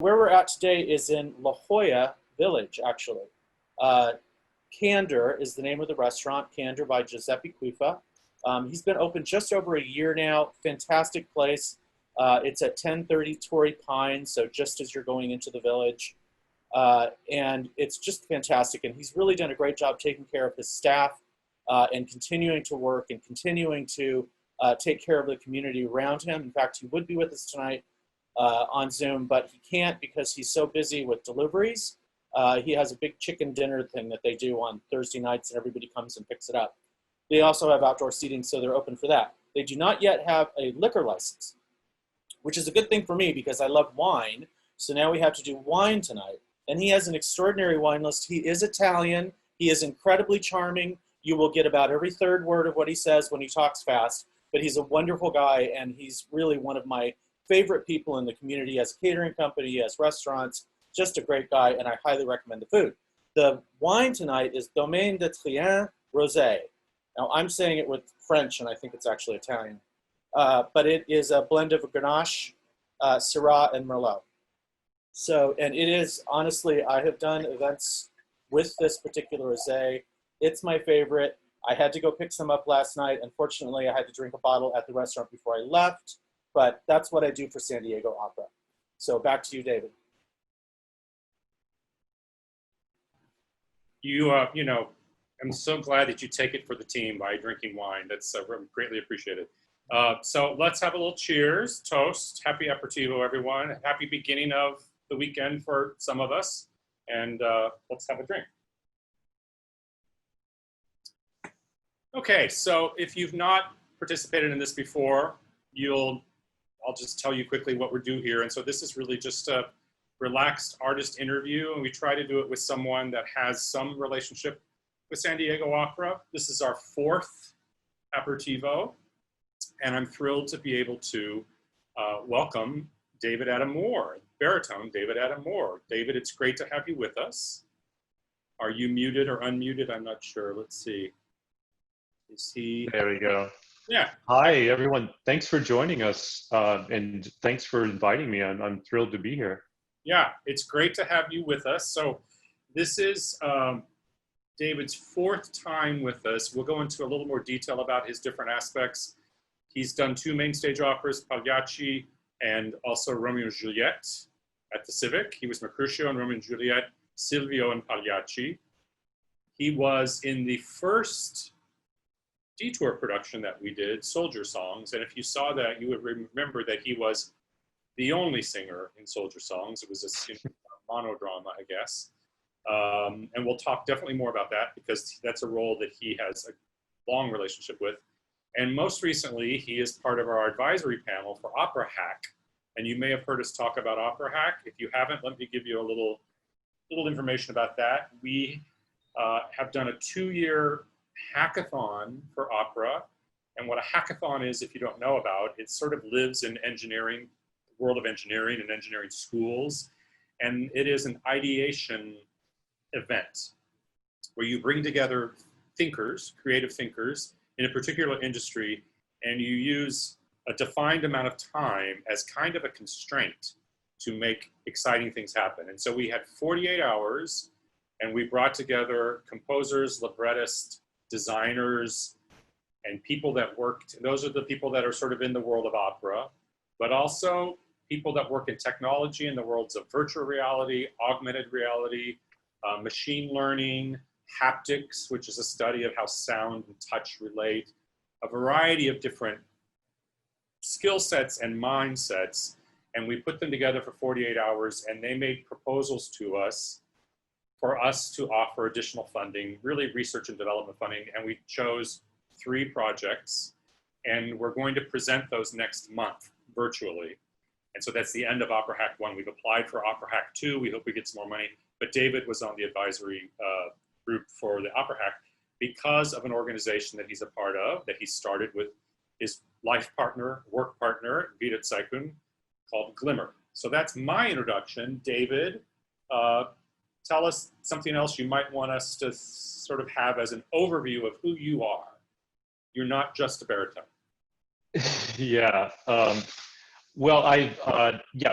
Where we're at today is in La Jolla Village, actually. Uh, Candor is the name of the restaurant, Candor by Giuseppe Cuifa. He's been open just over a year now. Fantastic place. It's at 1030 Torrey Pines, so just as you're going into the village. And it's just fantastic. And he's really done a great job taking care of his staff and continuing to work and continuing to take care of the community around him. In fact, he would be with us tonight on Zoom, but he can't because he's so busy with deliveries. He has a big chicken dinner thing that they do on Thursday nights, and everybody comes and picks it up. They also have outdoor seating, so they're open for that. They do not yet have a liquor license, which is a good thing for me because I love wine. So now we have to do wine tonight. And he has an extraordinary wine list. He is Italian. He is incredibly charming. You will get about every third word of what he says when he talks fast. But he's a wonderful guy, and he's really one of my favorite people in the community. He has a catering company, he has restaurants, just a great guy, and I highly recommend the food. The wine tonight is Domaine de Trien Rosé. Now, I'm saying it with French, and I think it's actually Italian. But it is a blend of Grenache, Syrah, and Merlot. So, and it is, honestly, I have done events with this particular rosé. It's my favorite. I had to go pick some up last night. Unfortunately, I had to drink a bottle at the restaurant before I left, but that's what I do for San Diego Opera. So back to you, David. You know, I'm so glad that you take it for the team by drinking wine. That's greatly appreciated. So let's have a little cheers, toast, happy aperitivo, everyone. Happy beginning of the weekend for some of us. And let's have a drink. Okay, so if you've not participated in this before, I'll just tell you quickly what we're doing here. And so this is really just a relaxed artist interview, and we try to do it with someone that has some relationship with San Diego Opera. This is our fourth aperitivo, and I'm thrilled to be able to welcome David Adam Moore, baritone David Adam Moore. David, it's great to have you with us. Are you muted or unmuted? I'm not sure. Let's see. Is he? There we go. Yeah. Hi, everyone. Thanks for joining us, and thanks for inviting me. I'm thrilled to be here. Yeah, it's great to have you with us. So this is David's fourth time with us. We'll go into a little more detail about his different aspects. He's done two main stage operas, Pagliacci and also Romeo and Juliet at the Civic. He was Mercutio in Romeo and Juliet, Silvio and Pagliacci. He was in the first Detour production that we did, Soldier Songs, and if you saw that, you would remember that he was the only singer in Soldier Songs. It was a monodrama, I guess. And we'll talk definitely more about that because that's a role that he has a long relationship with. And most recently, he is part of our advisory panel for Opera Hack. And you may have heard us talk about Opera Hack. If you haven't, let me give you a little information about that. We have done a 2-year hackathon for opera. And what a hackathon is, if you don't know about, it sort of lives in engineering, the world of engineering and engineering schools. And it is an ideation event where you bring together thinkers, creative thinkers in a particular industry, and you use a defined amount of time as kind of a constraint to make exciting things happen. And so we had 48 hours, and we brought together composers, librettists, designers, and people that worked. Those are the people that are sort of in the world of opera, but also people that work in technology in the worlds of virtual reality, augmented reality, machine learning, haptics, which is a study of how sound and touch relate, a variety of different skill sets and mindsets. And we put them together for 48 hours, and they made proposals to us for us to offer additional funding, really research and development funding. And we chose 3 projects, and we're going to present those next month virtually. And so that's the end of Opera Hack 1. We've applied for Opera Hack 2. We hope we get some more money. But David was on the advisory group for the Opera Hack because of an organization that he's a part of, that he started with his life partner, work partner, Vida Saikun, called Glimmer. So that's my introduction. David, tell us something else you might want us to sort of have as an overview of who you are. You're not just a baritone. Yeah. Well,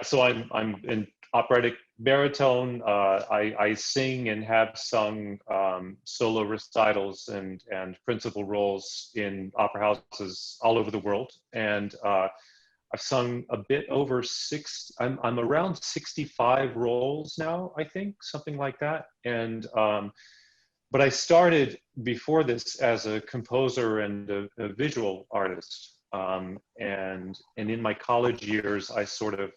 so I'm in operatic baritone. I sing and have sung solo recitals and principal roles in opera houses all over the world. And I've sung a bit over I'm around 65 roles now, I think, something like that. And but I started before this as a composer and a visual artist. And in my college years, I sort of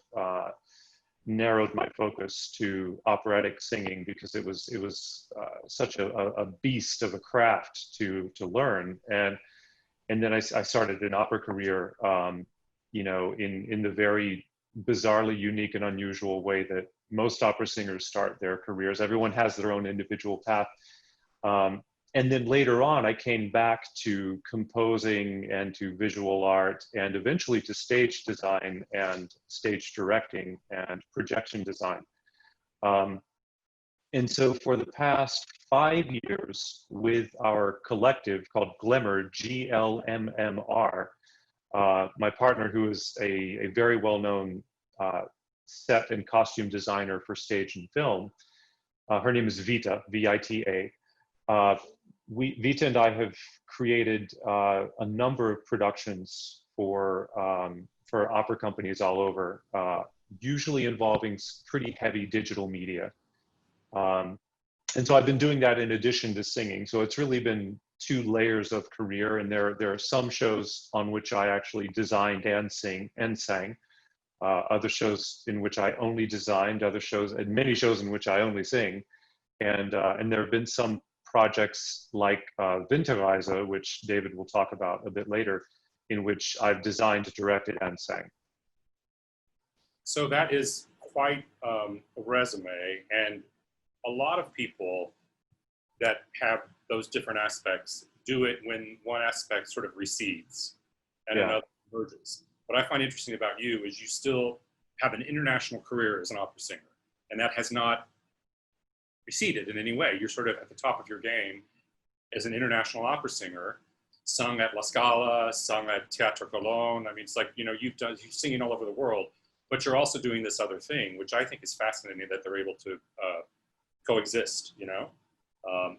narrowed my focus to operatic singing because it was such a beast of a craft to learn. And then I started an opera career, you know, in the very bizarrely unique and unusual way that most opera singers start their careers. Everyone has their own individual path. And then later on, I came back to composing and to visual art and eventually to stage design and stage directing and projection design. And so for the past 5 years with our collective called Glimmer, GLMMR, my partner, who is a very well-known set and costume designer for stage and film, her name is Vita, V-I-T-A. Vita and I have created a number of productions for opera companies all over, usually involving pretty heavy digital media. And so I've been doing that in addition to singing. So it's really been 2 layers of career, and there are some shows on which I actually designed and sang, other shows in which I only designed, other shows, and many shows in which I only sing. And there have been some projects like Winterreise, which David will talk about a bit later, in which I've designed, directed, and sang. So that is quite a resume, and a lot of people that have those different aspects do it when one aspect sort of recedes and another emerges. What I find interesting about you is you still have an international career as an opera singer, and that has not receded in any way. You're sort of at the top of your game as an international opera singer, sung at La Scala, sung at Teatro Colón. I mean, it's like, you know, you're singing all over the world, but you're also doing this other thing, which I think is fascinating that they're able to coexist, you know.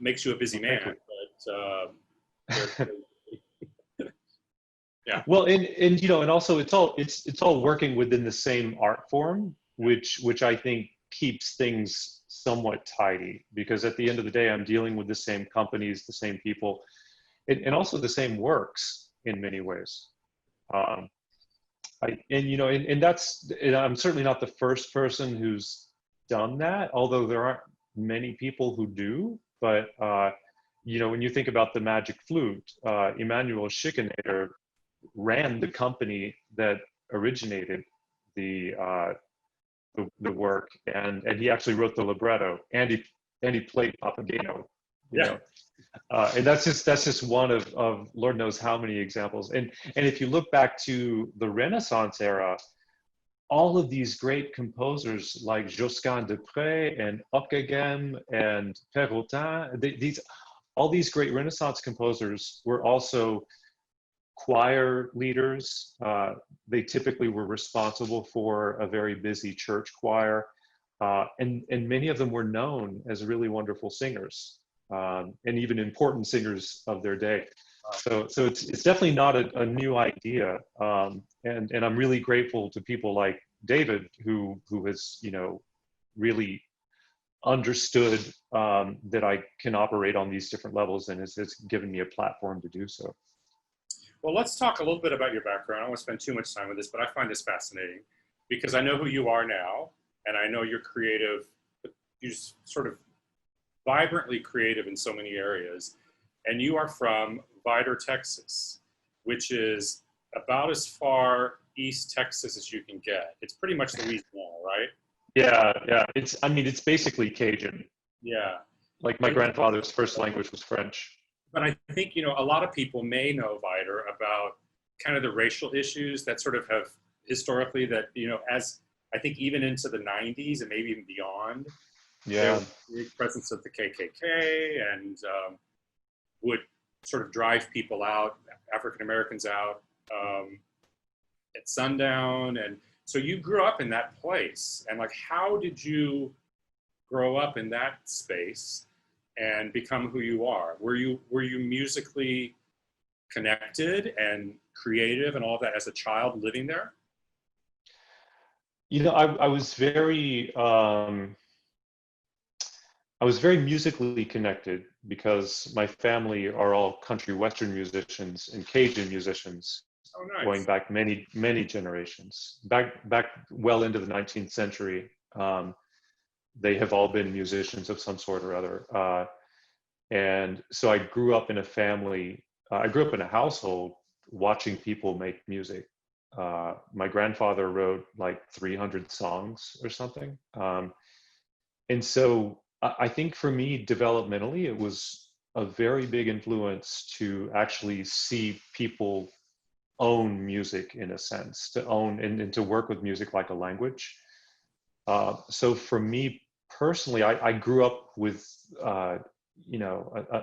Makes you a busy man, but yeah. Well, and you know, and also it's all working within the same art form, which I think keeps things somewhat tidy, because at the end of the day, I'm dealing with the same companies, the same people, and also the same works in many ways. And I'm certainly not the first person who's done that, although there aren't many people who do. But you know, when you think about the Magic Flute, Emanuel Schikaneder ran the company that originated the work, and he actually wrote the libretto, and he played Papageno, you know. And that's just one of Lord knows how many examples. And if you look back to the Renaissance era, all of these great composers like Josquin de Prez and Ockeghem and Perrotin, all these great Renaissance composers were also choir leaders. They typically were responsible for a very busy church choir, and many of them were known as really wonderful singers, and even important singers of their day. So it's definitely not a new idea, and I'm really grateful to people like David who has, you know, really understood that I can operate on these different levels, and has given me a platform to do so. Well, let's talk a little bit about your background. I don't want to spend too much time with this, but I find this fascinating because I know who you are now, and I know you're creative. You're sort of vibrantly creative in so many areas. And you are from Vidor, Texas, which is about as far East Texas as you can get. It's pretty much Louisiana, right? Yeah. It's basically Cajun. Yeah. Like my grandfather's first language was French. But I think, you know, a lot of people may know Vidor about kind of the racial issues that sort of have historically that, you know, as I think even into the 90s and maybe even beyond, there was the presence of the KKK and would sort of drive people out, African Americans out at sundown. And So you grew up in that place, and like, how did you grow up in that space and become who you are? Were you musically connected and creative and all that as a child living there? You know, I was very musically connected because my family are all country western musicians and Cajun musicians, Oh, going nice. back many generations, back well into the 19th century. They have all been musicians of some sort or other, and so I grew up in a family. I grew up in a household watching people make music. My grandfather wrote like 300 songs or something, and so I think for me, developmentally, it was a very big influence to actually see people own music in a sense, to own and to work with music like a language. So for me personally, I grew up with, you know,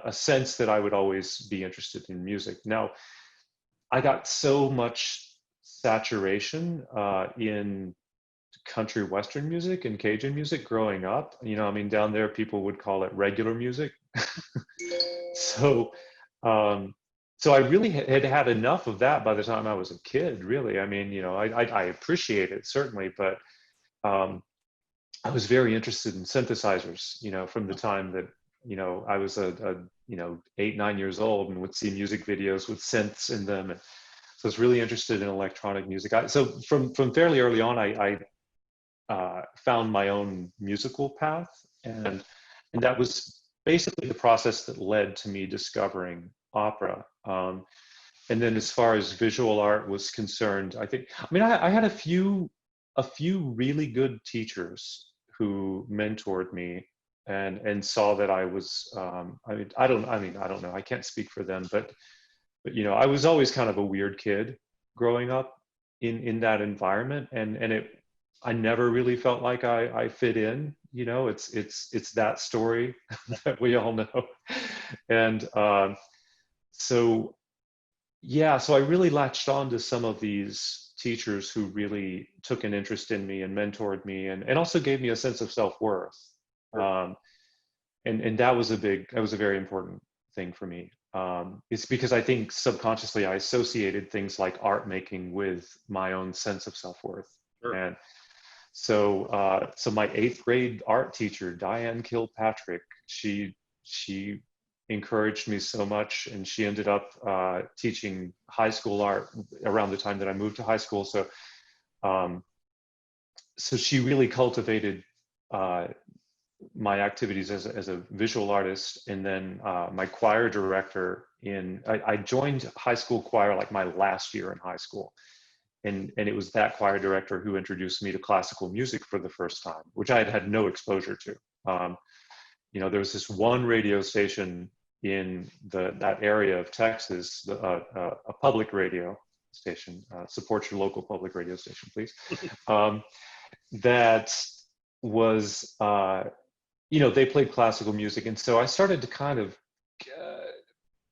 a sense that I would always be interested in music. Now, I got so much saturation in country western music and Cajun music growing up. You know, I mean, down there people would call it regular music. So, um, so I really had enough of that by the time I was a kid. Really, I mean, you know, I appreciate it certainly, but um, I was very interested in synthesizers. You know, from the time that I was a 8, 9 years old and would see music videos with synths in them, and so I was really interested in electronic music. So from fairly early on, I found my own musical path, and that was basically the process that led to me discovering opera. And then as far as visual art was concerned, I had a few really good teachers who mentored me and saw that I was I don't know, I can't speak for them, but you know, I was always kind of a weird kid growing up in that environment, and I never really felt like I fit in. You know, it's that story that we all know, and so yeah, so I really latched on to some of these teachers who really took an interest in me and mentored me, and also gave me a sense of self-worth. Um, and that was a very important thing for me. It's because I think subconsciously I associated things like art making with my own sense of self-worth. Sure. And so my 8th grade art teacher, Diane Kilpatrick, she encouraged me so much, and she ended up teaching high school art around the time that I moved to high school. Um, so she really cultivated my activities as a visual artist. And then my choir director I joined high school choir like my last year in high school. And it was that choir director who introduced me to classical music for the first time, which I had had no exposure to. You know, there was this one radio station in that area of Texas, a public radio station. Support your local public radio station, please. That was, you know, they played classical music, and so I started to kind of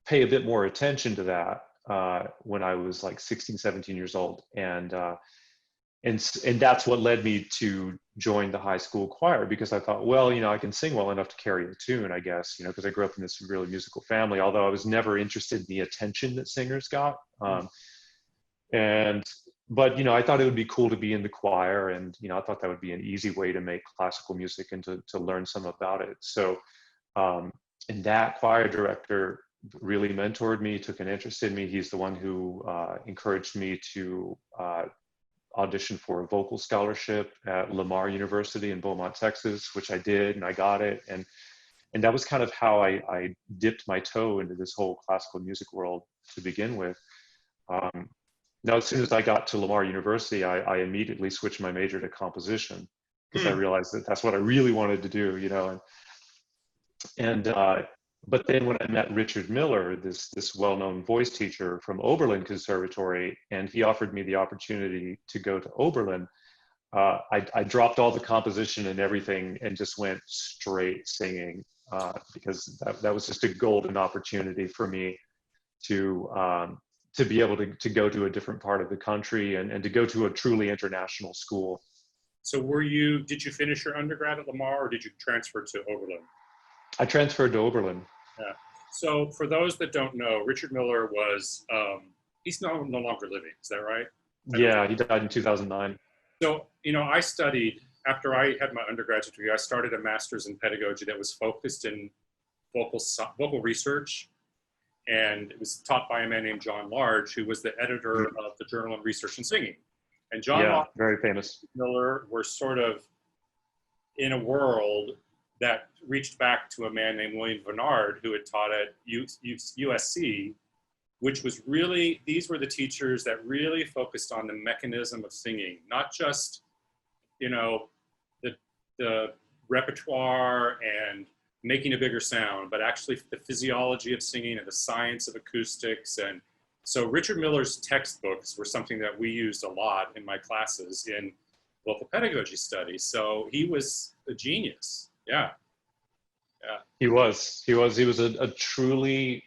pay a bit more attention to that when I was like 16, 17 years old. And that's what led me to join the high school choir, because I thought, well, you know, I can sing well enough to carry a tune, I guess, you know, because I grew up in this really musical family, although I was never interested in the attention that singers got. But, you know, I thought it would be cool to be in the choir, and, you know, I thought that would be an easy way to make classical music and to learn some about it. So, and that choir director really mentored me, took an interest in me. He's the one who encouraged me to audition for a vocal scholarship at Lamar University in Beaumont, Texas, which I did, and I got it. And that was kind of how I dipped my toe into this whole classical music world to begin with. Now, as soon as I got to Lamar University, I immediately switched my major to composition, because I realized that that's what I really wanted to do, you know. But then when I met Richard Miller, this well-known voice teacher from Oberlin Conservatory, and he offered me the opportunity to go to Oberlin, I dropped all the composition and everything and just went straight singing, because that was just a golden opportunity for me to to be able to go to a different part of the country and to go to a truly international school. So did you finish your undergrad at Lamar, or did you transfer to Oberlin? I transferred to Oberlin. Yeah. So for those that don't know, Richard Miller was, he's no longer living. Is that right? Yeah, he died in 2009. So, I studied, after I had my undergraduate degree, I started a master's in pedagogy that was focused in vocal research. And it was taught by a man named John Large, who was the editor of the Journal on Research and Singing. And John Large very famous. and Miller were sort of in a world that reached back to a man named William Vernard, who had taught at USC, which was really, these were the teachers that really focused on the mechanism of singing, not just, the repertoire and making a bigger sound, but actually the physiology of singing and the science of acoustics. And so Richard Miller's textbooks were something that we used a lot in my classes in vocal pedagogy studies. So he was a genius. Yeah. He was a truly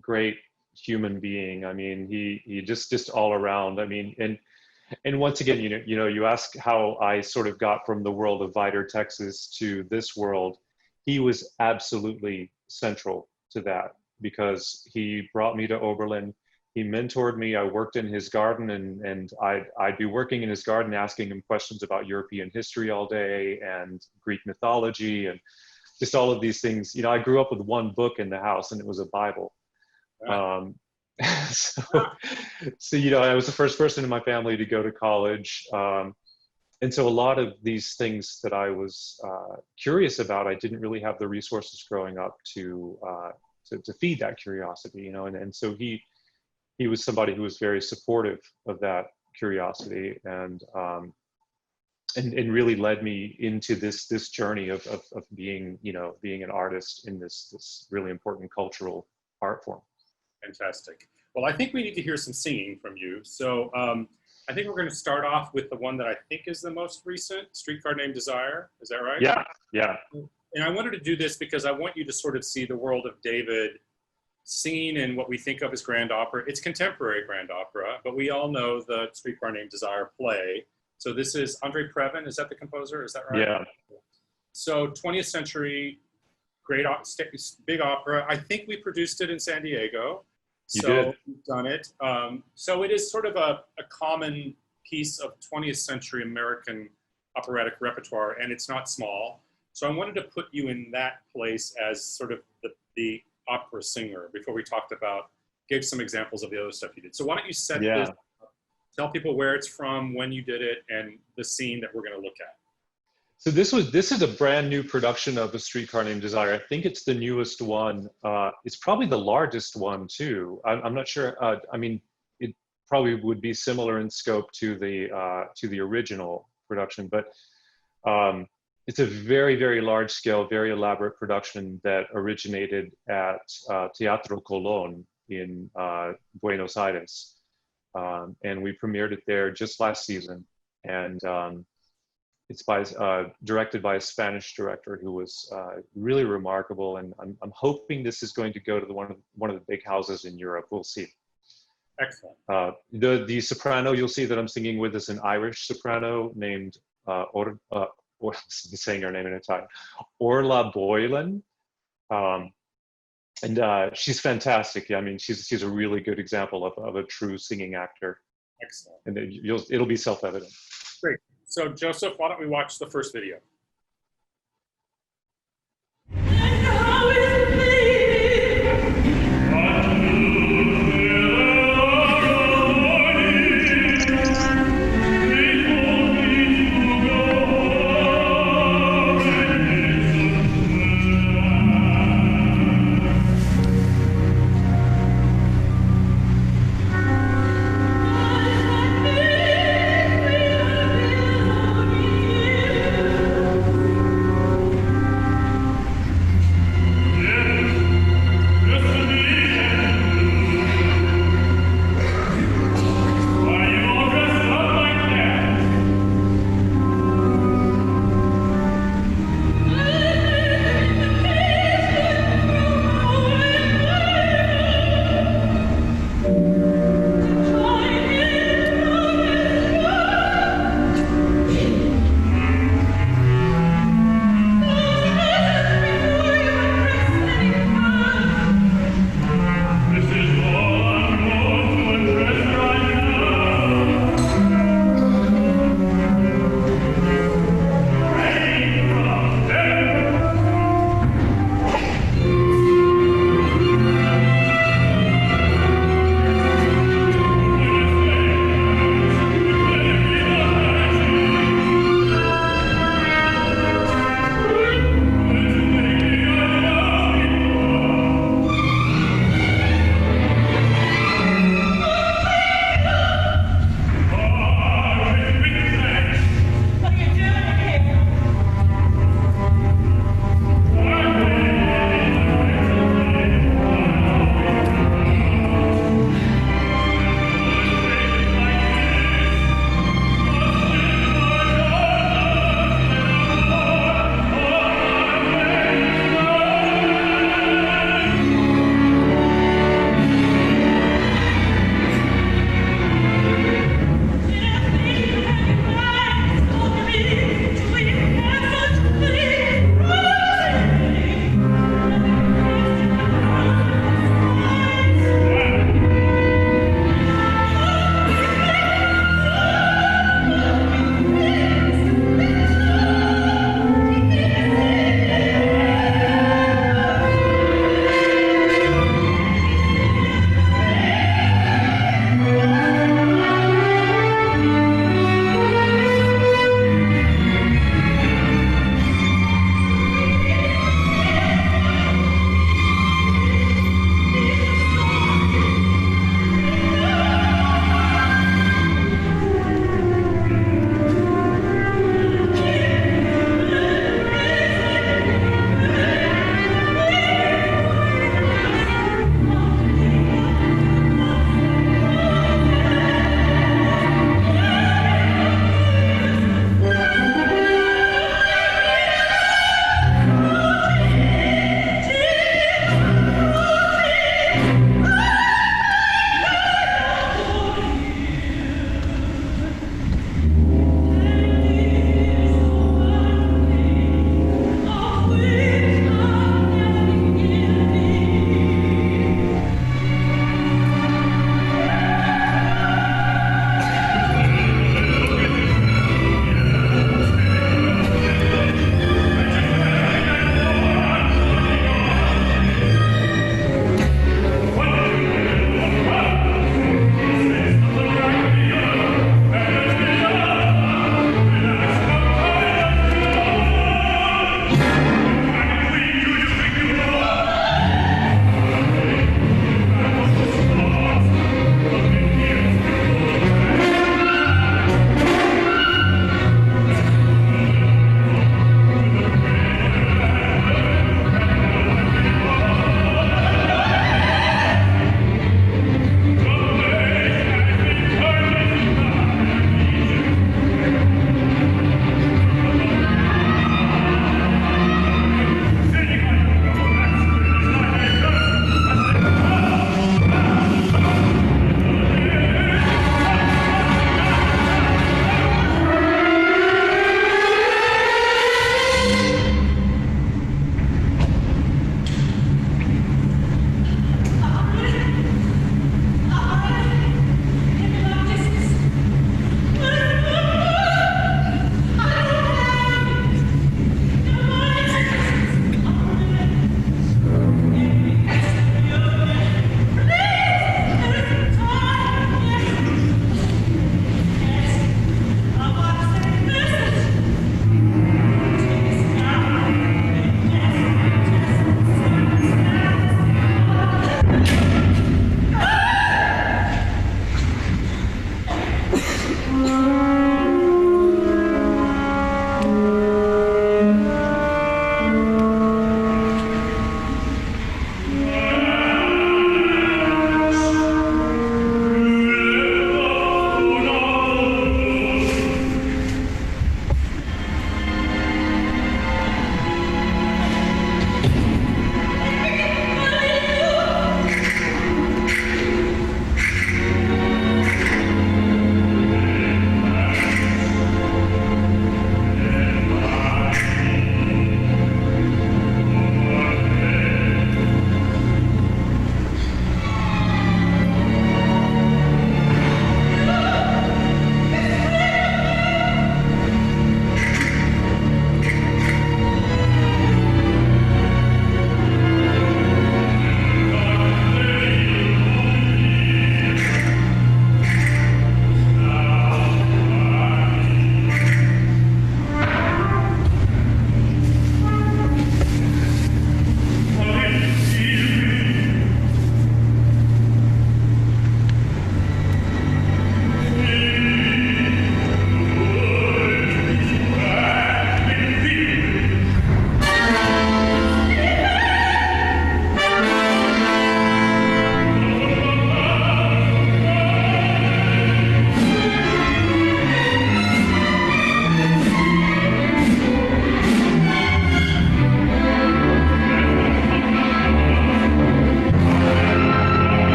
great human being. I mean, he just all around. I mean, and once again, you ask how I sort of got from the world of Vidor, Texas to this world. He was absolutely central to that, because he brought me to Oberlin. He mentored me. I worked in his garden, and I'd be working in his garden asking him questions about European history all day and Greek mythology and just all of these things. I grew up with one book in the house, and it was a Bible. Wow. So I was the first person in my family to go to college. And so a lot of these things that I was curious about, I didn't really have the resources growing up to feed that curiosity, and so he was somebody who was very supportive of that curiosity, and really led me into this journey of being an artist in this really important cultural art form. Fantastic. Well, I think we need to hear some singing from you. So I think we're going to start off with the one that I think is the most recent, Streetcar Named Desire. Is that right? Yeah. And I wanted to do this because I want you to sort of see the world of David singing in what we think of as grand opera. It's contemporary grand opera, but we all know the Streetcar Named Desire play. So this is Andre Previn. Is that the composer? Is that right? Yeah. So 20th century, great, big opera. I think we produced it in San Diego. You did. We've done it. So it is sort of a common piece of 20th century American operatic repertoire, and it's not small. So I wanted to put you in that place as sort of the opera singer before we gave some examples of the other stuff you did. So why don't you set this up, tell people where it's from, when you did it, and the scene that we're going to look at. So this is a brand new production of A Streetcar Named Desire. I think it's the newest one. It's probably the largest one too. I'm not sure. I mean, it probably would be similar in scope to the original production, but it's a very, very large scale, very elaborate production that originated at Teatro Colón in Buenos Aires, and we premiered it there just last season. And it's directed by a Spanish director who was really remarkable, and I'm hoping this is going to go to one of the big houses in Europe. We'll see. Excellent. The soprano you'll see that I'm singing with is an Irish soprano named I'm saying her name in Italian, Orla Boylan, and she's fantastic. I mean, she's a really good example of a true singing actor. Excellent. And it'll be self-evident. Great. So Joseph, why don't we watch the first video? Yeah.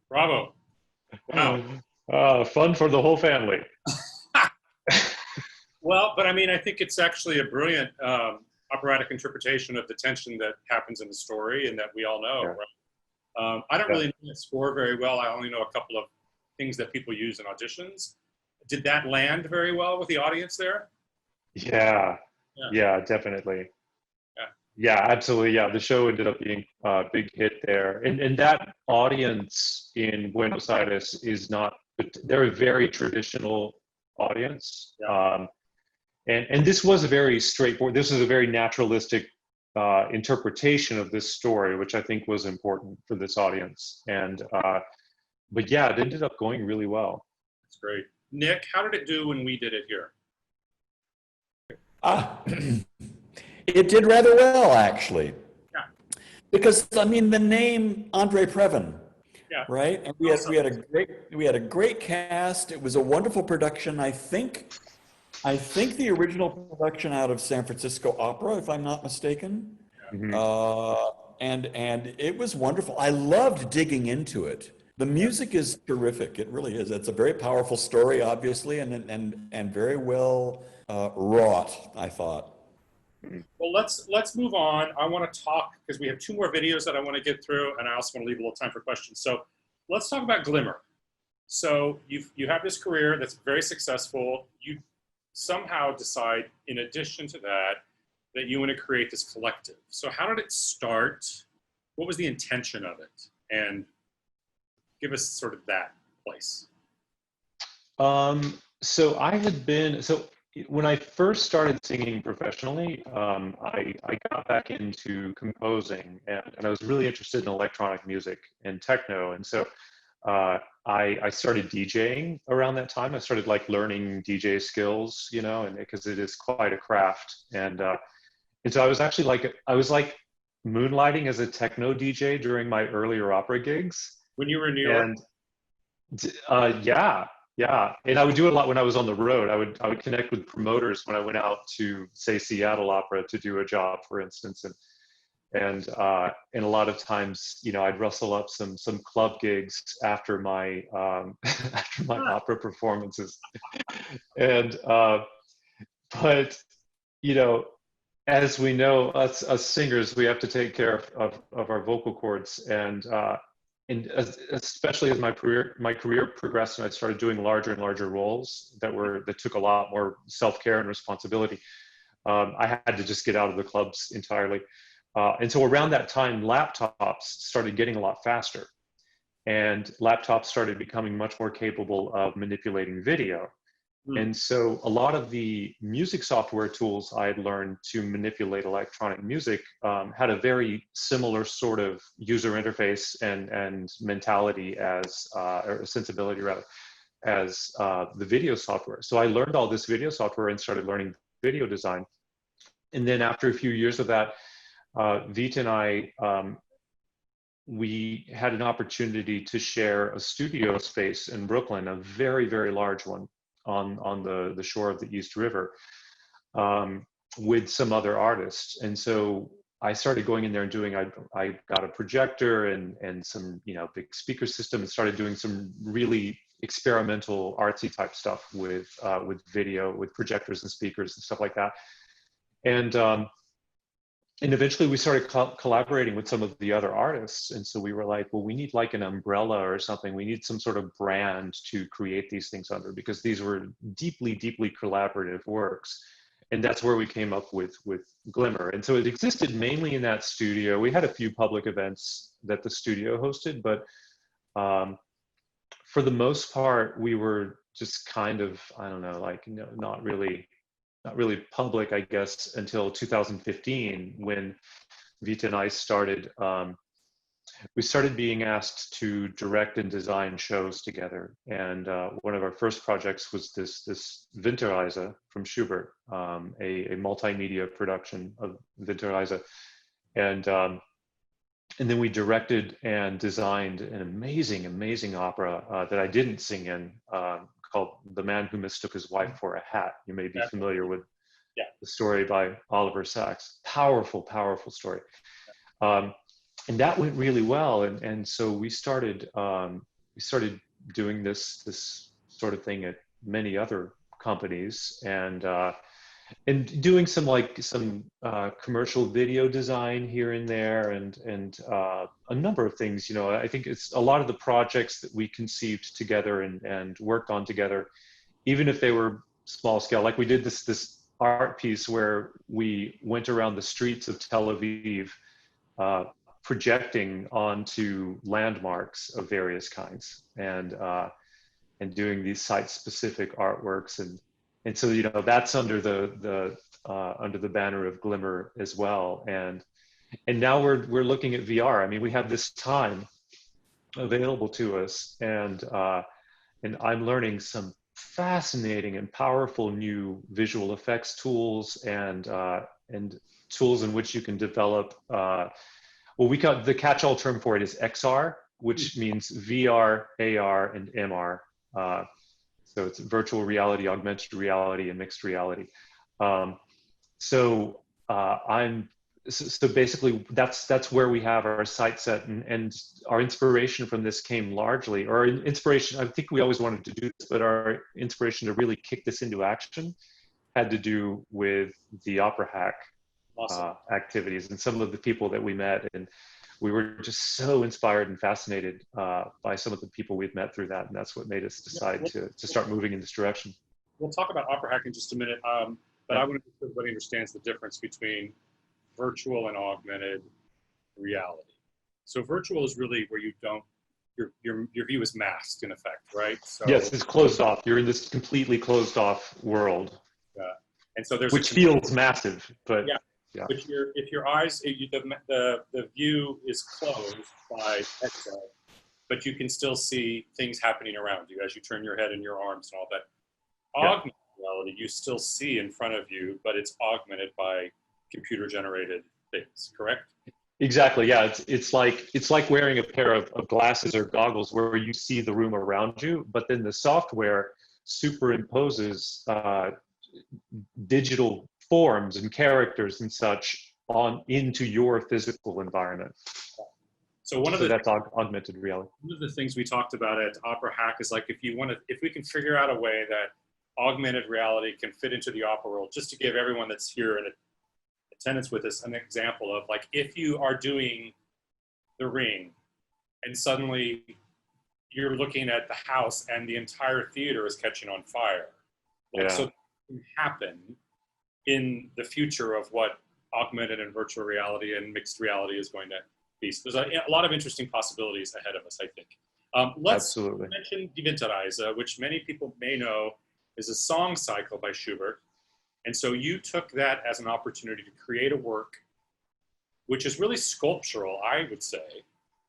Bravo. Wow. Fun for the whole family. Well, but I mean, I think it's actually a brilliant operatic interpretation of the tension that happens in the story and that we all know, Yeah. right? I don't Yeah. really know the score very well. I only know a couple of things that people use in auditions. Did that land very well with the audience there? Yeah, Yeah. yeah, definitely. Yeah. Yeah, absolutely. Yeah, the show ended up being a big hit there. And that audience in Buenos Aires is not, they're a very traditional audience. Yeah. And this was a very straightforward, this is a very naturalistic interpretation of this story, which I think was important for this audience. And, but yeah, it ended up going really well. That's great. Nick, how did it do when we did it here? It did rather well, actually. Yeah. Because I mean, the name Andre Previn, Yeah. right? And we had a great cast. It was a wonderful production. I think the original production out of San Francisco Opera, if I'm not mistaken. Mhm. And it was wonderful. I loved digging into it. The music is terrific. It really is. It's a very powerful story, obviously, and very well wrought, I thought. Well, let's move on. I want to talk because we have two more videos that I want to get through, and I also want to leave a little time for questions. So let's talk about Glimmer. So you have this career that's very successful. You somehow decide, in addition to that, that you want to create this collective. So how did it start? What was the intention of it? And give us sort of that place. So I had been, so when I first started singing professionally, I got back into composing and I was really interested in electronic music and techno. And so I started DJing around that time. I started like learning DJ skills, you know, and because it is quite a craft. And so I was actually I was like moonlighting as a techno DJ during my earlier opera gigs. When you were in New York? And yeah, yeah. And I would do it a lot when I was on the road. I would connect with promoters when I went out to, say, Seattle Opera to do a job, for instance. And a lot of times, you know, I'd rustle up some club gigs after my after my opera performances. And but you know, as we know, us singers, we have to take care of our vocal cords, and especially as my career progressed, and I started doing larger and larger roles that took a lot more self-care and responsibility. I had to just get out of the clubs entirely, and so around that time, laptops started getting a lot faster, and laptops started becoming much more capable of manipulating video. And so a lot of the music software tools I had learned to manipulate electronic music had a very similar sort of user interface and mentality as, or sensibility rather, as the video software. So I learned all this video software and started learning video design. And then after a few years of that, Vita and I, we had an opportunity to share a studio space in Brooklyn, a very, very large one, on the shore of the East River, with some other artists. And so I started going in there and doing, I got a projector and some, you know, big speaker system, and started doing some really experimental artsy type stuff with video, with projectors and speakers and stuff like that. And eventually we started collaborating with some of the other artists. And so we were like, well, we need like an umbrella or something. We need some sort of brand to create these things under, because these were deeply, deeply collaborative works. And that's where we came up with Glimmer. And so it existed mainly in that studio. We had a few public events that the studio hosted, but for the most part, we were just kind of, I don't know, like, you know, not really public, I guess, until 2015, when Vita and I started, we started being asked to direct and design shows together. And one of our first projects was this Winterreise from Schubert, a multimedia production of Winterreise. And then we directed and designed an amazing, amazing opera that I didn't sing in, called The Man Who Mistook His Wife for a Hat. You may be familiar with the story by Oliver Sacks. Powerful, powerful story. And that went really well. And so we started we started doing this sort of thing at many other companies, and doing some commercial video design here and there, and a number of things. You know, I think it's a lot of the projects that we conceived together and worked on together, even if they were small scale. Like we did this art piece where we went around the streets of Tel Aviv, projecting onto landmarks of various kinds, and doing these site-specific artworks, and so, you know, that's under the banner of Glimmer as well. And now we're looking at VR. I mean, we have this time available to us, and I'm learning some fascinating and powerful new visual effects tools, and tools in which you can develop. Well, we got the catch-all term for it is XR, which means VR, AR, and MR. So it's virtual reality, augmented reality, and mixed reality. So basically that's where we have our sight set, and our inspiration from this came largely, or inspiration, I think we always wanted to do this, but our inspiration to really kick this into action had to do with the Opera Hack activities and some of the people that we met. And we were just so inspired and fascinated by some of the people we've met through that, and that's what made us decide to start moving in this direction. We'll talk about Opera Hack in just a minute, but I want to make sure everybody understands the difference between virtual and augmented reality. So virtual is really where you don't, your view is masked in effect, right? So, yes, it's closed off. You're in this completely closed off world. Yeah, and so there's which feels massive, but yeah. Yeah. But if your eyes, the view is closed by headset, but you can still see things happening around you as you turn your head and your arms and all that. Yeah. Augmented reality, you still see in front of you, but it's augmented by computer-generated things. Correct? Exactly. Yeah. It's like wearing a pair of glasses or goggles where you see the room around you, but then the software superimposes digital forms and characters and such into your physical environment. So that's augmented reality. One of the things we talked about at Opera Hack is like, if we can figure out a way that augmented reality can fit into the opera world, just to give everyone that's here in attendance with us an example of, like, if you are doing The Ring and suddenly you're looking at the house and the entire theater is catching on fire. Like, so that can happen in the future of what augmented and virtual reality and mixed reality is going to be. So there's a lot of interesting possibilities ahead of us, I think. Let's mention Die Winterreise, which many people may know is a song cycle by Schubert. And so you took that as an opportunity to create a work which is really sculptural, I would say.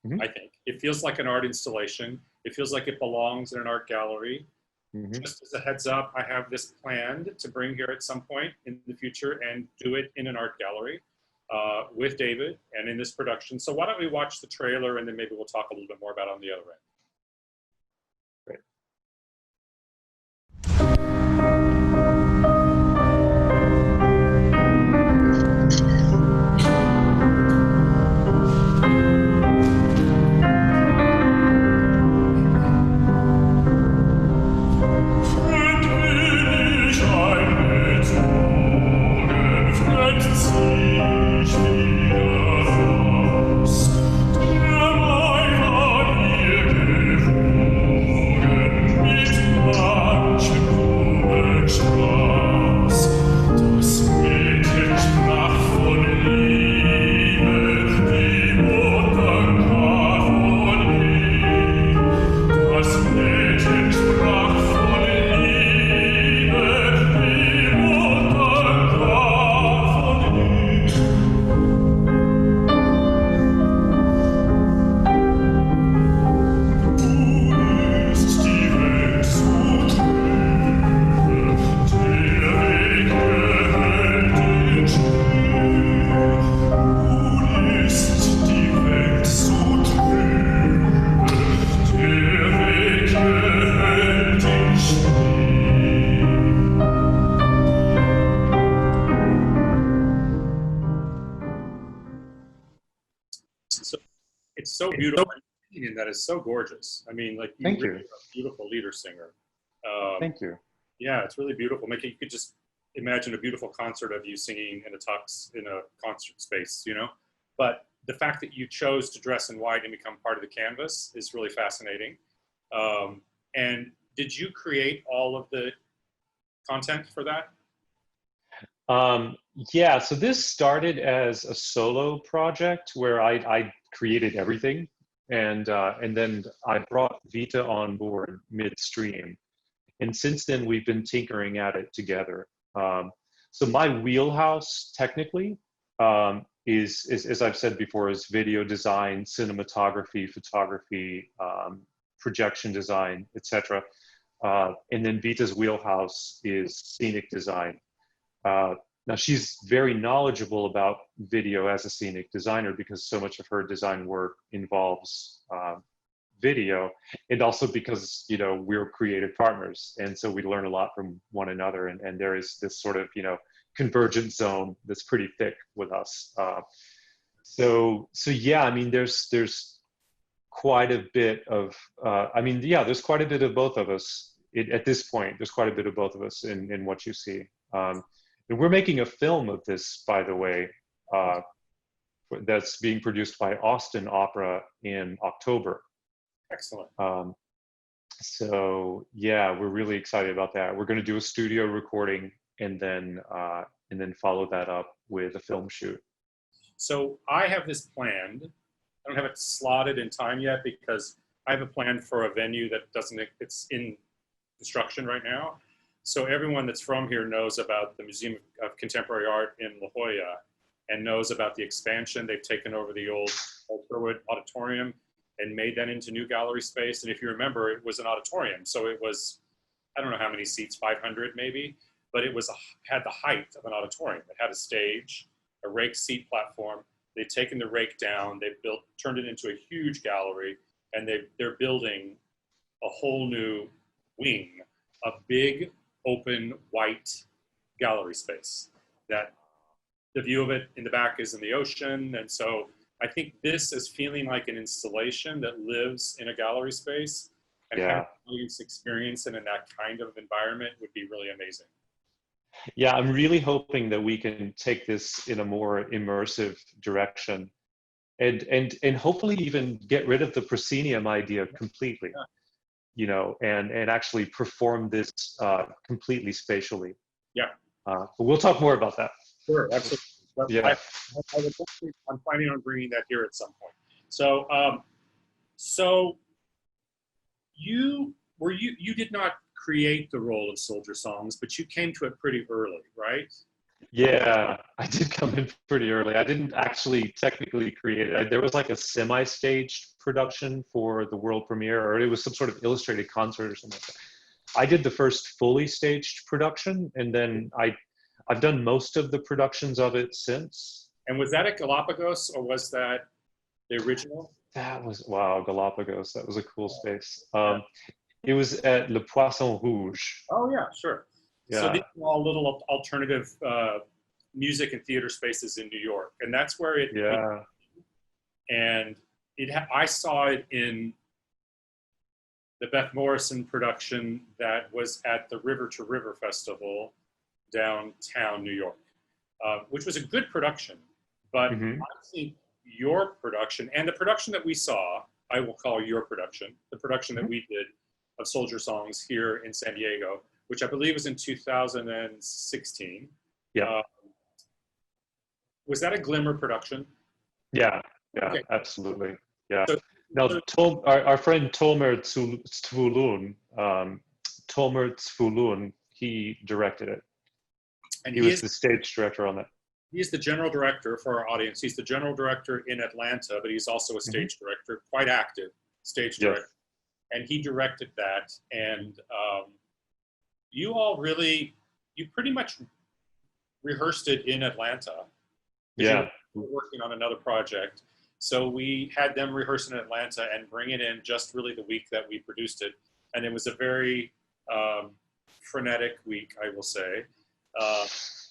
Mm-hmm. I think. It feels like an art installation. It feels like it belongs in an art gallery. Mm-hmm. Just as a heads up, I have this planned to bring here at some point in the future and do it in an art gallery with David and in this production. So why don't we watch the trailer, and then maybe we'll talk a little bit more about it on the other end. Great. So beautiful. opinion, that is so gorgeous. I mean, like, Thank really you. are a beautiful leader singer. Thank you. Yeah, it's really beautiful. You could just imagine a beautiful concert of you singing in a tux in a concert space, you know? But the fact that you chose to dress in white and become part of the canvas is really fascinating. And did you create all of the content for that? Yeah, so this started as a solo project where I created everything, and then I brought Vita on board midstream, and since then we've been tinkering at it together. So my wheelhouse, technically, is as I've said before, is video design, cinematography, photography, projection design, etc. And then Vita's wheelhouse is scenic design. Now she's very knowledgeable about video as a scenic designer because so much of her design work involves video, and also because, you know, we're creative partners, and so we learn a lot from one another, and there is this sort of, you know, convergent zone that's pretty thick with us. So yeah, I mean, there's quite a bit of there's quite a bit of both of us at this point. There's quite a bit of both of us in what you see. And we're making a film of this, by the way, that's being produced by Austin Opera in October. Excellent. So yeah, we're really excited about that. We're going to do a studio recording and then follow that up with a film shoot. So I have this planned. I don't have it slotted in time yet because I have a plan for a venue that it's in construction right now. So everyone that's from here knows about the Museum of Contemporary Art in La Jolla and knows about the expansion. They've taken over the old Sherwood Auditorium and made that into new gallery space. And if you remember, it was an auditorium. So it was, I don't know how many seats, 500 maybe, but it had the height of an auditorium. It had a stage, a rake seat platform. They've taken the rake down, turned it into a huge gallery, and they're building a whole new wing, a big, open, white gallery space that the view of it in the back is in the ocean. And so I think this is feeling like an installation that lives in a gallery space, and having an audience experience it in that kind of environment would be really amazing. Yeah, I'm really hoping that we can take this in a more immersive direction, and hopefully even get rid of the proscenium idea completely. Yeah. You know, and actually perform this completely spatially. Yeah. But we'll talk more about that. Sure, absolutely. But Yeah. I'm planning on bringing that here at some point. So, so you did not create the role of Soldier Songs, but you came to it pretty early, right? Yeah, I did come in pretty early. I didn't actually technically create it. There was like a semi-staged production for the world premiere, or it was some sort of illustrated concert or something like that. I did the first fully staged production, and then I've done most of the productions of it since. And was that at Galapagos, or was that the original? That was, wow, Galapagos. That was a cool space. It was at Le Poisson Rouge. Oh yeah, sure. Yeah. So these are all little alternative music and theater spaces in New York, and that's where it. Yeah. And I saw it in the Beth Morrison production that was at the River to River Festival downtown New York, which was a good production. But I think your production and the production that we saw, I will call your production, the production that we did of Soldier Songs here in San Diego, which I believe was in 2016. Yeah. Was that a Glimmer production? Yeah, Okay. Absolutely. Yeah. So, Now, our friend Tomer Tvulun, he directed it. and He was the stage director on that. He's the general director for our audience. He's the general director in Atlanta, but he's also a stage director, quite active stage director. And he directed that. And you pretty much rehearsed it in Atlanta. Yeah. You were working on another project. So we had them rehearse in Atlanta and bring it in just really the week that we produced it. And it was a very frenetic week, I will say.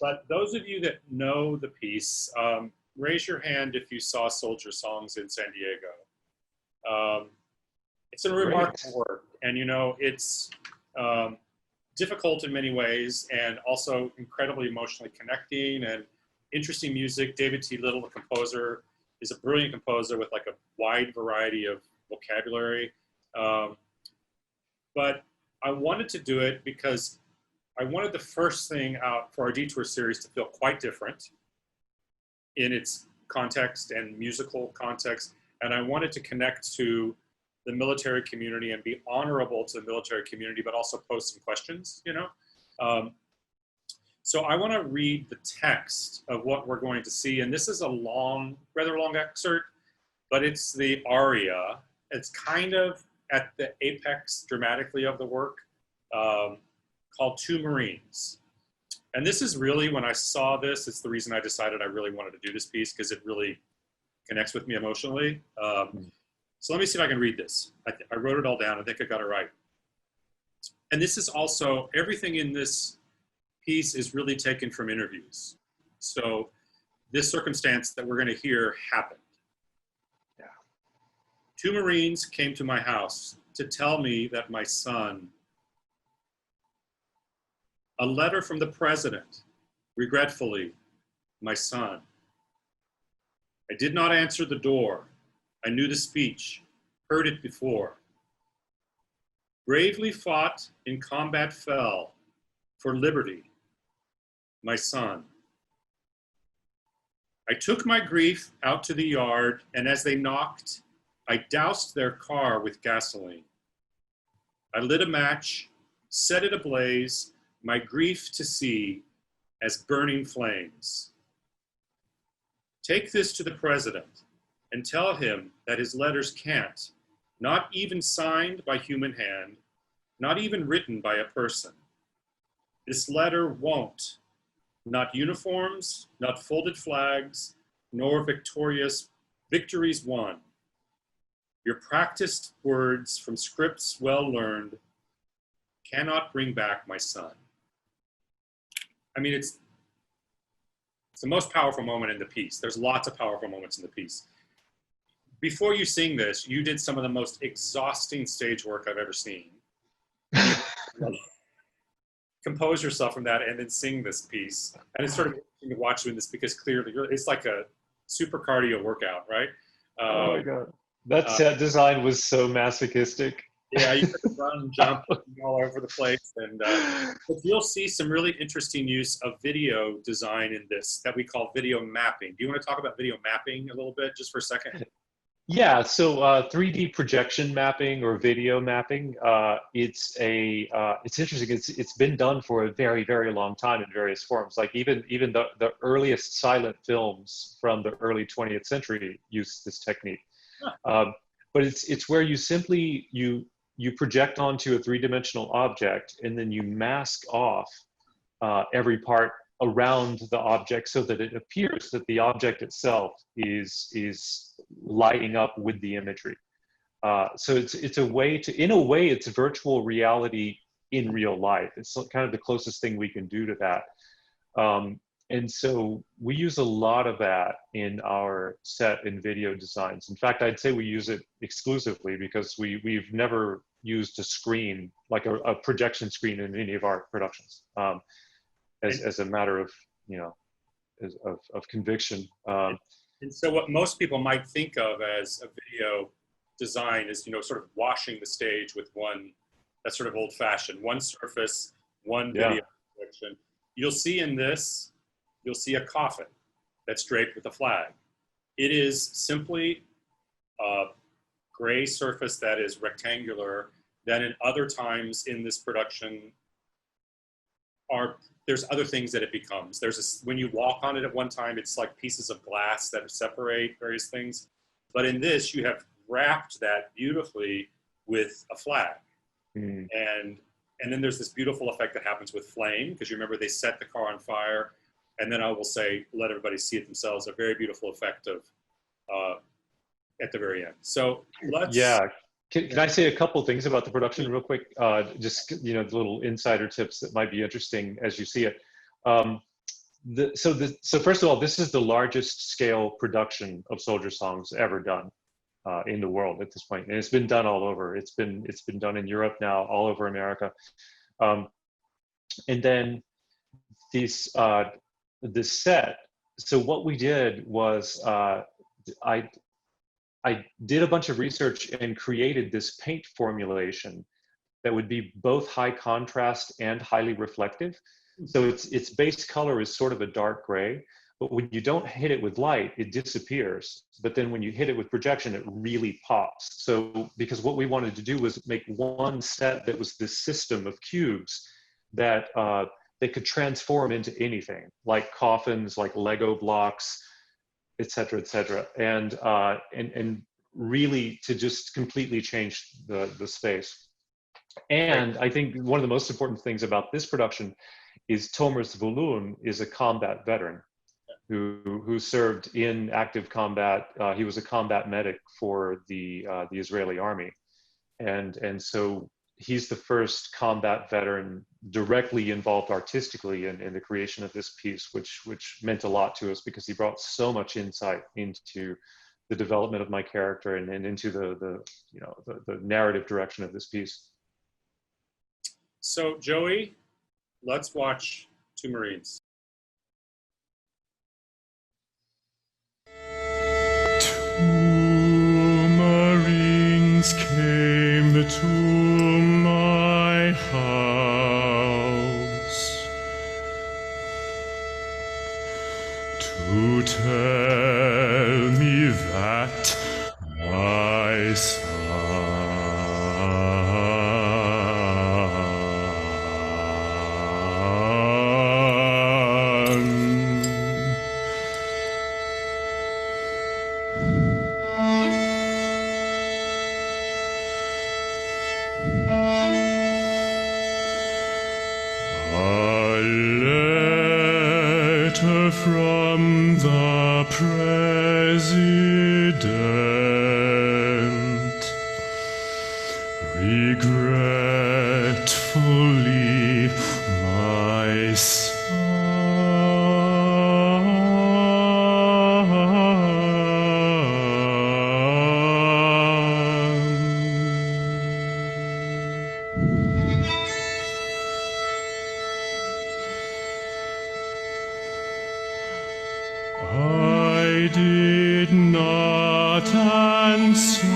But those of you that know the piece, raise your hand if you saw Soldier Songs in San Diego. It's a remarkable work, and it's difficult in many ways, and also incredibly emotionally connecting and interesting music. David T. Little, the composer, is a brilliant composer with like a wide variety of vocabulary. But I wanted to do it because I wanted the first thing out for our Detour series to feel quite different in its context and musical context. And I wanted to connect to the military community and be honorable to the military community, but also pose some questions, So I want to read the text of what we're going to see. And this is a rather long excerpt, but it's the aria. It's kind of at the apex dramatically of the work, called Two Marines. And this is really, when I saw this, it's the reason I decided I really wanted to do this piece, because it really connects with me emotionally. So let me see if I can read this. I wrote it all down. I think I got it right. And this is also, everything in this piece is really taken from interviews. So this circumstance that we're going to hear happened. Yeah. Two Marines came to my house to tell me that my son, a letter from the president, regretfully, my son. I did not answer the door. I knew the speech, heard it before. Bravely fought, in combat fell, for liberty, my son. I took my grief out to the yard, and as they knocked, I doused their car with gasoline. I lit a match, set it ablaze, my grief to see as burning flames. Take this to the president and tell him that his letters can't, not even signed by human hand, not even written by a person. This letter won't, not uniforms, not folded flags, nor victorious victories won. Your practiced words from scripts well learned cannot bring back my son. I mean, it's the most powerful moment in the piece. There's lots of powerful moments in the piece. Before you sing this, you did some of the most exhausting stage work I've ever seen. Compose yourself from that and then sing this piece. And it's sort of interesting to watch you in this, because clearly it's like a super cardio workout, right? Oh my God. That set design was so masochistic. Yeah, you could run, jump all over the place. And but you'll see some really interesting use of video design in this that we call video mapping. Do you want to talk about video mapping a little bit just for a second? Yeah, so 3D projection mapping or video mapping, it's interesting. It's been done for a very, very long time in various forms. Like even the earliest silent films from the early 20th century use this technique. But it's where you simply you project onto a three-dimensional object, and then you mask off every part around the object so that it appears that the object itself is lighting up with the imagery. So it's a way to, in a way, it's virtual reality in real life. It's kind of the closest thing we can do to that. And so we use a lot of that in our set and video designs. In fact, I'd say we use it exclusively, because we've never used a screen, like a projection screen, in any of our productions, as a matter of, of conviction. And so what most people might think of as a video design is, sort of washing the stage with that's sort of old fashioned, one surface, one video projection. You'll see in this, you'll see a coffin that's draped with a flag. It is simply a gray surface that is rectangular. Then in other times in this production, there's other things that it becomes. When you walk on it at one time, it's like pieces of glass that separate various things. But in this, you have wrapped that beautifully with a flag. Mm. And then there's this beautiful effect that happens with flame, because you remember they set the car on fire. And then I will say, let everybody see it themselves, a very beautiful effect of at the very end. So let's... Yeah. Can I say a couple things about the production real quick? Just, the little insider tips that might be interesting as you see it. So first of all, this is the largest scale production of soldier songs ever done. in the world at this point, and it's been done all over. It's been done in Europe now, all over America, and then this set. So what we did was I did a bunch of research and created this paint formulation that would be both high contrast and highly reflective. So its base color is sort of a dark gray, but when you don't hit it with light, it disappears. But then when you hit it with projection, it really pops. So because what we wanted to do was make one set that was this system of cubes that they could transform into anything, like coffins, like Lego blocks, et cetera, and really to just completely change the space. And I think one of the most important things about this production is Thomas Volun is a combat veteran who served in active combat. He was a combat medic for the Israeli army, and so he's the first combat veteran directly involved artistically in the creation of this piece, which meant a lot to us because he brought so much insight into the development of my character and into the narrative direction of this piece. So Joey, let's watch Two Marines. Two Marines came to my house to tell me that my son from the president, regretfully, my I did not answer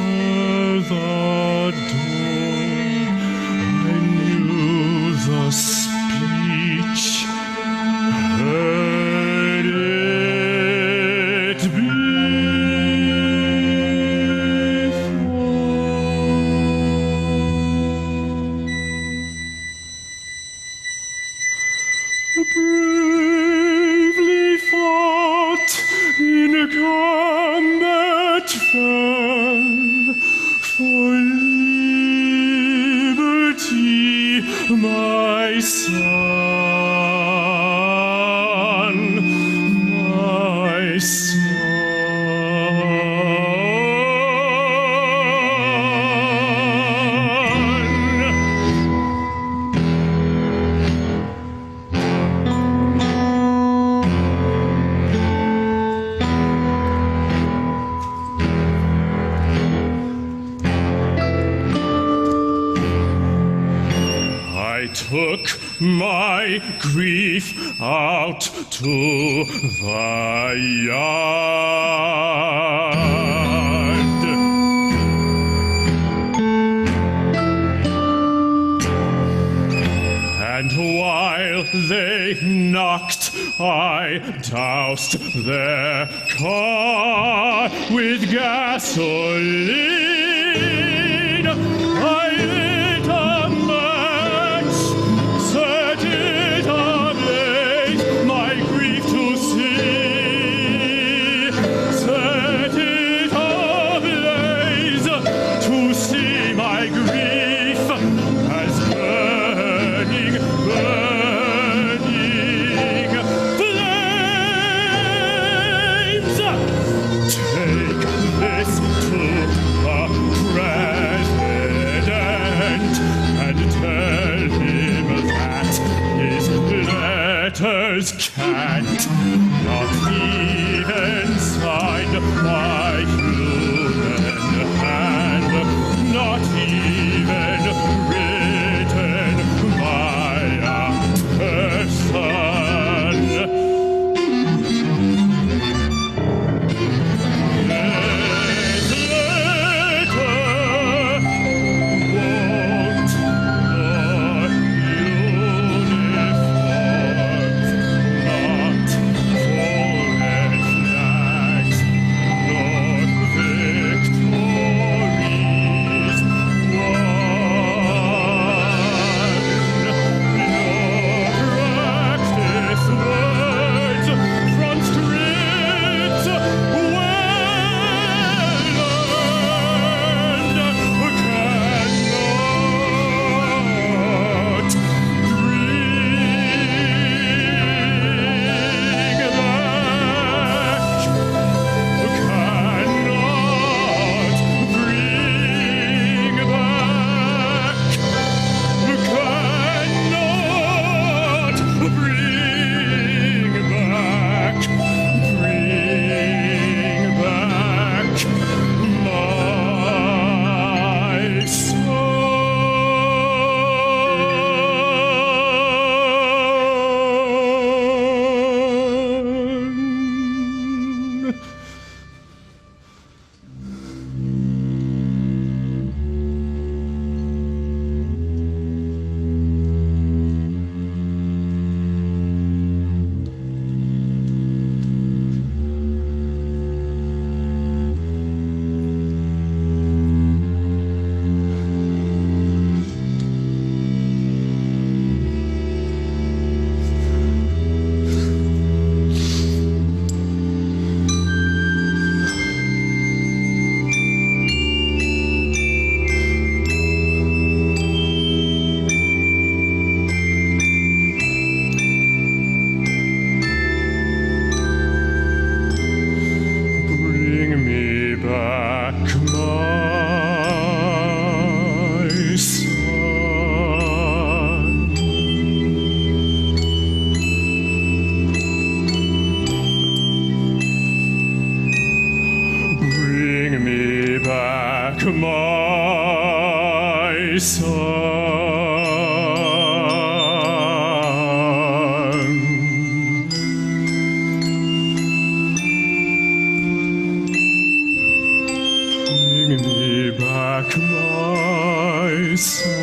the door. I knew the speech, heard it bravely fought in a combat fell for liberty, my son, my son. I took my grief out to the yard, and while they knocked, I doused their car with gasoline. I lit a match, set it ablaze, my grief to see. Set it ablaze to see my grief as burning, burning flames. Take this to the president and tell him that his letters can't, not even signed by human my son. Bring me back my son.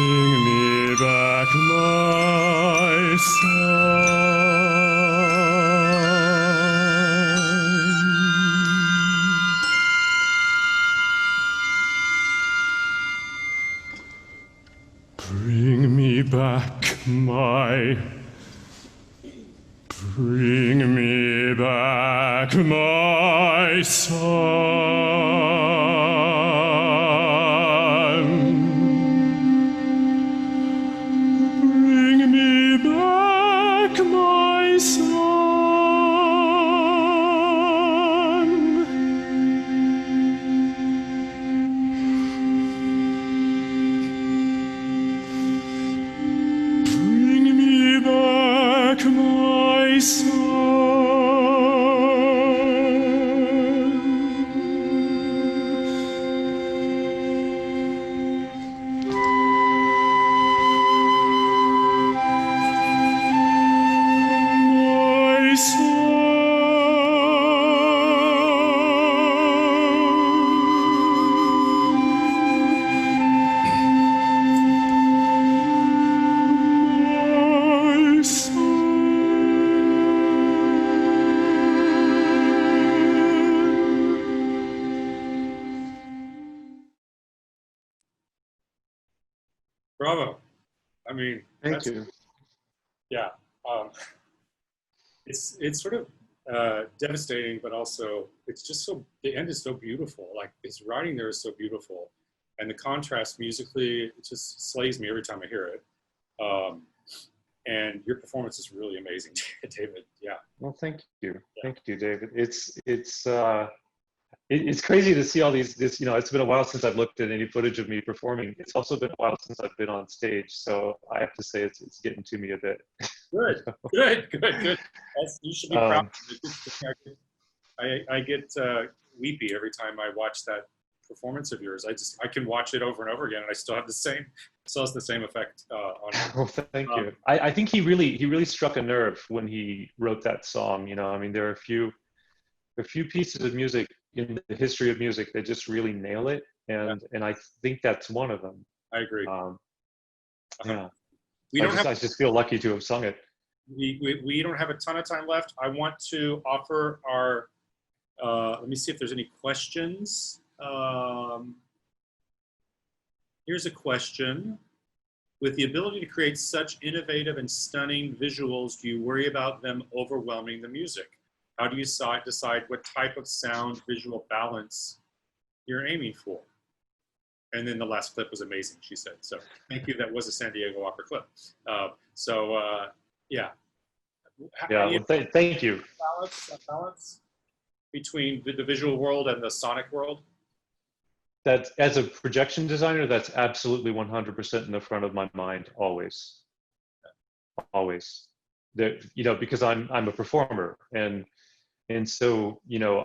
Bring me back my son. Bring me back my. Bring me back my son. Bring me back my son. Bring me back my son. My Bravo. I mean, Thank you. yeah. It's sort of devastating, but also it's just so, the end is so beautiful. Like his writing there is so beautiful. And the contrast musically, it just slays me every time I hear it. And your performance is really amazing, David. Yeah. Well, thank you. Yeah. Thank you, David. It's crazy to see all these, you know, it's been a while since I've looked at any footage of me performing. It's also been a while since I've been on stage. So I have to say it's getting to me a bit. Good. You should be proud. I get weepy every time I watch that performance of yours. I can watch it over and over again, and I still have the same effect on me. Well, thank you. I think he really struck a nerve when he wrote that song. You know, I mean, there are a few pieces of music in the history of music that just really nail it, and I think that's one of them. I agree. Yeah. I just feel lucky to have sung it. We don't have a ton of time left. I want to offer our. Let me see if there's any questions. Here's a question. With the ability to create such innovative and stunning visuals, do you worry about them overwhelming the music? How do you decide what type of sound visual balance you're aiming for? And then the last clip was amazing, she said. So thank you. That was a San Diego Opera clip. Yeah. Yeah, well, thank you. Balance between the visual world and the sonic world? That, as a projection designer, that's absolutely 100% in the front of my mind, always. Always. That, you know, because I'm a performer, and so, you know,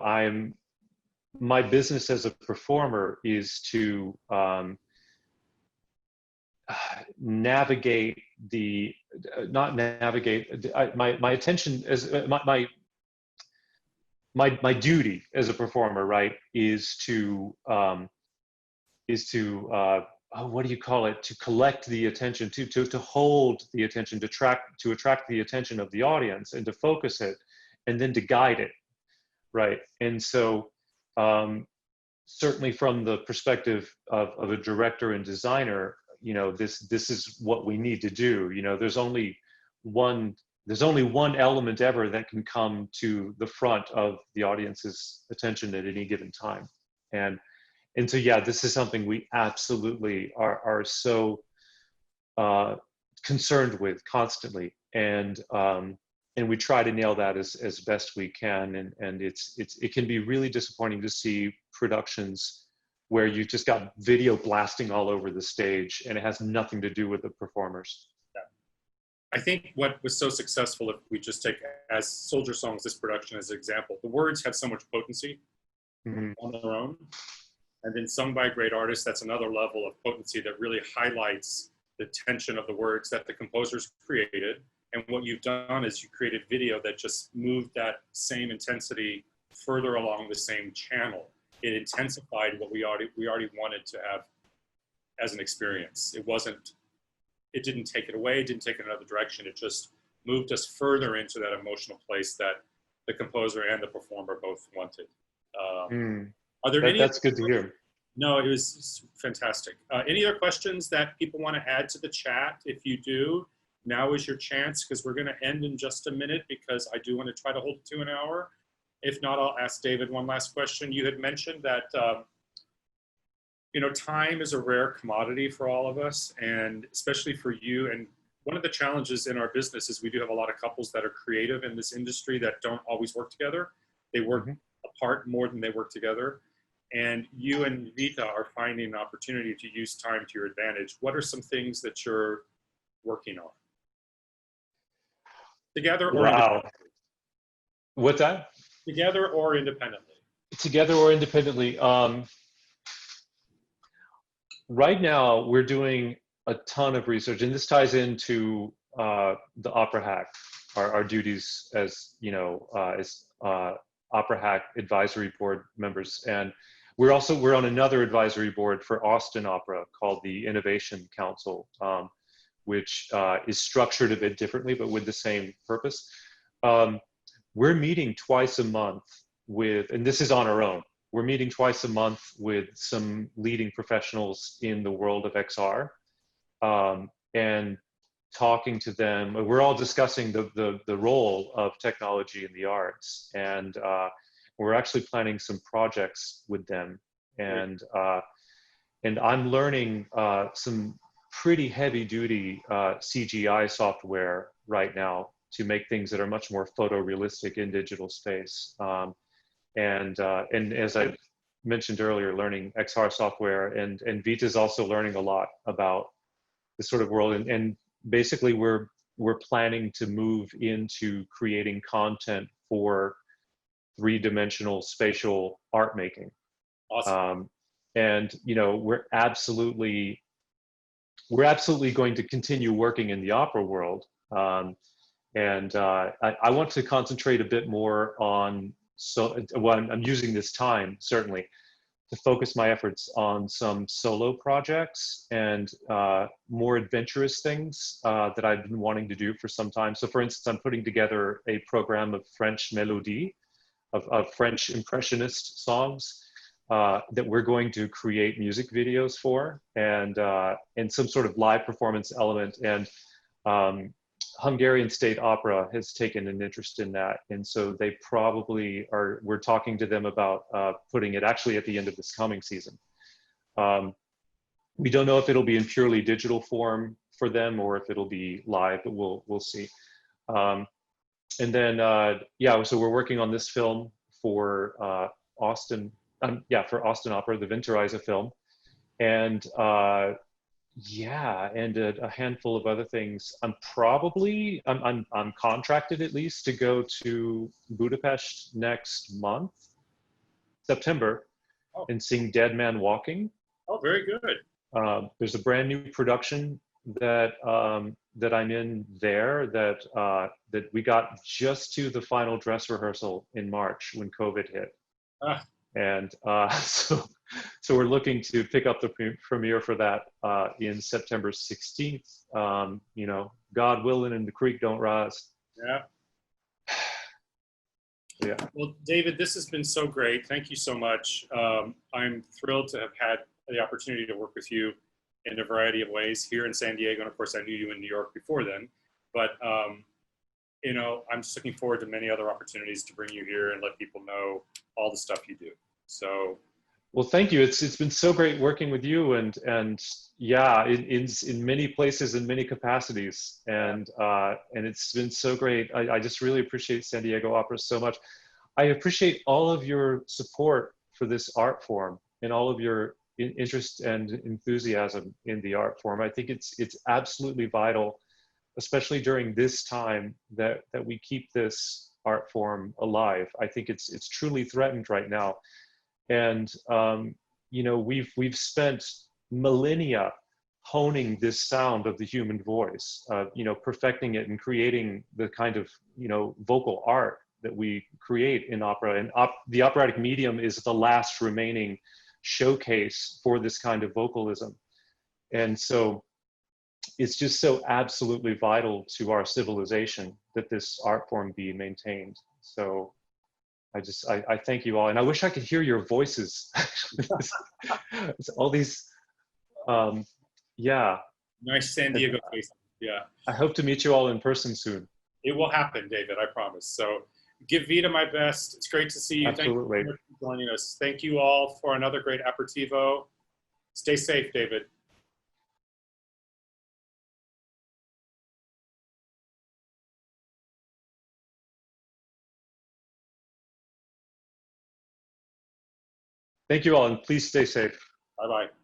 my business as a performer is to navigate the, not navigate, my attention as my duty as a performer, right, is to what do you call it? To collect the attention, to hold the attention, to attract the attention of the audience, and to focus it, and then to guide it, right? And so, certainly from the perspective of a director and designer, you know, this is what we need to do. You know, there's only one element ever that can come to the front of the audience's attention at any given time, and so, yeah, this is something we absolutely are so concerned with constantly, and we try to nail that as best we can. And it can be really disappointing to see productions where you've just got video blasting all over the stage and it has nothing to do with the performers. I think what was so successful, if we just take as Soldier Songs, this production as an example, the words have so much potency on their own. And then sung by a great artist, that's another level of potency that really highlights the tension of the words that the composers created. And what you've done is you created video that just moved that same intensity further along the same channel. It intensified what we already wanted to have as an experience. It didn't take it away, it didn't take it another direction. It just moved us further into that emotional place that the composer and the performer both wanted. Are there any? That's good to hear. No, it was fantastic. Any other questions that people want to add to the chat? If you do, now is your chance, because we're going to end in just a minute, because I do want to try to hold it to an hour. If not, I'll ask David one last question. You had mentioned that time is a rare commodity for all of us, and especially for you. And one of the challenges in our business is we do have a lot of couples that are creative in this industry that don't always work together. They work apart more than they work together. And you and Vita are finding an opportunity to use time to your advantage. What are some things that you're working on? Together or independently? What's that? Together or independently? Together or independently. Right now, we're doing a ton of research, and this ties into the Opera Hack, our duties as Opera Hack Advisory Board members. And we're on another advisory board for Austin Opera called the Innovation Council, which is structured a bit differently, but with the same purpose. We're meeting twice a month and this is on our own. We're meeting twice a month with some leading professionals in the world of XR, and talking to them. We're all discussing the role of technology in the arts, and we're actually planning some projects with them. And I'm learning some pretty heavy duty CGI software right now to make things that are much more photorealistic in digital space. And as I mentioned earlier, learning XR software, and Vita's also learning a lot about this sort of world. And basically we're planning to move into creating content for three-dimensional spatial art making. Awesome. And we're absolutely going to continue working in the opera world. I want to concentrate a bit more on, I'm using this time certainly to focus my efforts on some solo projects and more adventurous things that I've been wanting to do for some time. So for instance, I'm putting together a program of French mélodie, of French impressionist songs that we're going to create music videos for, and some sort of live performance element. And Hungarian State Opera has taken an interest in that, and so they probably are. We're talking to them about putting it actually at the end of this coming season. We don't know if it'll be in purely digital form for them or if it'll be live, but we'll see. And then so we're working on this film for Austin. For Austin Opera, the Winterreise film, and a handful of other things. I'm contracted at least to go to Budapest next month, September, and sing Dead Man Walking. Oh, very good. There's a brand new production that I'm in there that we got just to the final dress rehearsal in March when COVID hit. And so we're looking to pick up the premiere for that in September 16th. God willing, and the creek don't rise. Yeah. Yeah. Well, David, this has been so great. Thank you so much. I'm thrilled to have had the opportunity to work with you in a variety of ways here in San Diego. And of course, I knew you in New York before then. But, I'm just looking forward to many other opportunities to bring you here and let people know all the stuff you do. So, well, thank you. It's been so great working with you, and in many places, in many capacities, and it's been so great. I just really appreciate San Diego Opera so much. I appreciate all of your support for this art form and all of your interest and enthusiasm in the art form. I think it's absolutely vital especially during this time, that we keep this art form alive. I think it's truly threatened right now. And you know, we've spent millennia honing this sound of the human voice, you know, perfecting it and creating the kind of, you know, vocal art that we create in opera. And the operatic medium is the last remaining showcase for this kind of vocalism. And so it's just so absolutely vital to our civilization that this art form be maintained. So I thank you all, and I wish I could hear your voices. It's all these, yeah. Nice San Diego face. Yeah. I hope to meet you all in person soon. It will happen, David, I promise. So give Vita my best. It's great to see you. Absolutely. Thank you for joining us. Thank you all for another great aperitivo. Stay safe, David. Thank you all, and please stay safe. Bye-bye.